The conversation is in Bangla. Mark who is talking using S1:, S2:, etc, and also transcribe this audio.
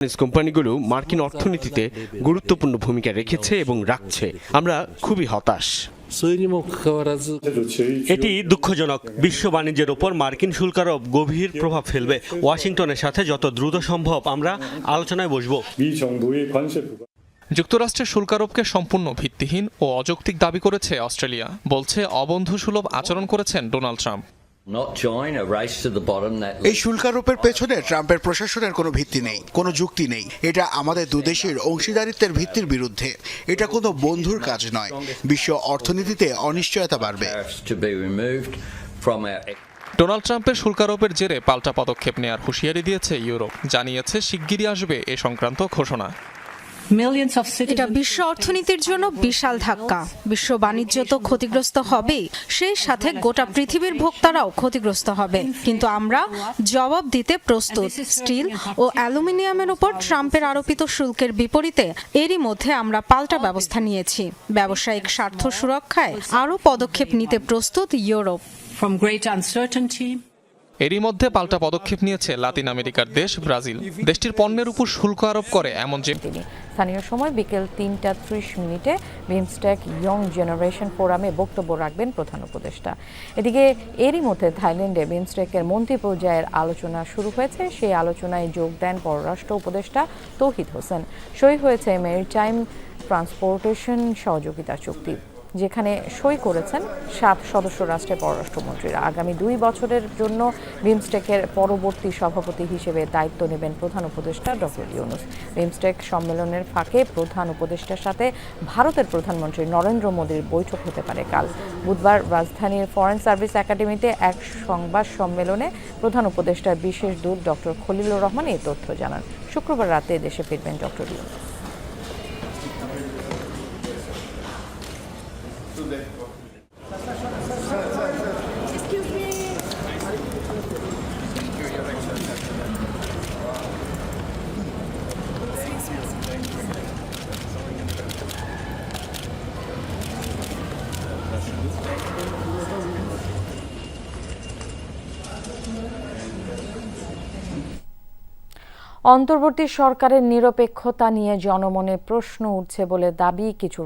S1: কোম্পানিগুলো মার্কিন অর্থনীতিতে গুরুত্বপূর্ণ ভূমিকা রেখেছে এবং রাখছে। আমরা খুবই হতাশ।
S2: এটি দুঃখজনক। বিশ্ব বাণিজ্যের ওপর মার্কিন শুল্ক আরোপ গভীর প্রভাব ফেলবে। ওয়াশিংটনের সাথে যত দ্রুত সম্ভব আমরা আলোচনায় বসব।
S3: যুক্তরাষ্ট্রের শুল্ক আরোপকে সম্পূর্ণ ভিত্তিহীন ও অযৌক্তিক দাবি করেছে অস্ট্রেলিয়া। বলছে অবন্ধুসুলভ আচরণ করেছেন ডোনাল্ড ট্রাম্প।
S4: এই শুল্ক আরোপের পেছনে ট্রাম্পের প্রশাসনের কোনো ভিত্তি নেই, কোনো যুক্তি নেই। এটা আমাদের দুদেশের অংশীদারিত্বের ভিত্তির বিরুদ্ধে। এটা কোনো বন্ধুর কাজ নয়। বিশ্ব অর্থনীতিতে অনিশ্চয়তা বাড়বে।
S3: ডোনাল্ড ট্রাম্পের শুল্ক আরোপের জেরে পাল্টা পদক্ষেপ নেয়ার হুঁশিয়ারি দিয়েছে ইউরোপ। জানিয়েছে শিগগিরই আসবে এ সংক্রান্ত ঘোষণা।
S5: এটা বিশ্ব অর্থনীতির জন্য বিশাল ধাক্কা। বিশ্ব বাণিজ্য তো ক্ষতিগ্রস্ত হবেই, সেই সাথে গোটা পৃথিবীর ভোক্তারাও ক্ষতিগ্রস্ত হবে। কিন্তু আমরা জবাব দিতে প্রস্তুত। স্টিল ও অ্যালুমিনিয়ামের উপর ট্রাম্পের আরোপিত শুল্কের বিপরীতে এরই মধ্যে আমরা পাল্টা ব্যবস্থা নিয়েছি। ব্যবসায়িক স্বার্থ সুরক্ষায় আরও পদক্ষেপ নিতে প্রস্তুত ইউরোপ।
S3: এরই মধ্যে পাল্টা পদক্ষেপ নিয়েছে লাতিন আমেরিকার দেশ ব্রাজিল। দেশটির পণ্যের উপর শুল্ক আরোপ করে এমন যে
S6: স্থানীয় সময় বিকেল 3:30 বিমস্টেক ইয়ং জেনারেশন ফোরামে বক্তব্য রাখবেন প্রধান উপদেষ্টা। এদিকে এরই মধ্যে থাইল্যান্ডে বিমস্টেকের মন্ত্রী পর্যায়ের আলোচনা শুরু হয়েছে। সেই আলোচনায় যোগ দেন পররাষ্ট্র উপদেষ্টা তৌহিদ হোসেন। সই হয়েছে মেরিটাইম ট্রান্সপোর্টেশন সহযোগিতা চুক্তি, যেখানে সই করেছেন 7 সদস্য রাষ্ট্রের পররাষ্ট্রমন্ত্রীরা। আগামী 2 বছরের জন্য বিমস্টেকের পরবর্তী সভাপতি হিসেবে দায়িত্ব নেবেন প্রধান উপদেষ্টা ডক্টর ইউনূস। বিমস্টেক সম্মেলনের ফাঁকে প্রধান উপদেষ্টার সাথে ভারতের প্রধানমন্ত্রী নরেন্দ্র মোদীর বৈঠক হতে পারে কাল। বুধবার রাজধানীর ফরেন সার্ভিস একাডেমিতে এক সংবাদ সম্মেলনে প্রধান উপদেষ্টার বিশেষ দূত ডক্টর খলিলুর রহমান এই তথ্য জানান। শুক্রবার রাতে দেশে ফিরবেন ডক্টর ইউনূস। অন্তর্বর্তী সরকারের নিরপেক্ষতা নিয়ে জনমনে প্রশ্ন উঠছে বলে দাবি কিছু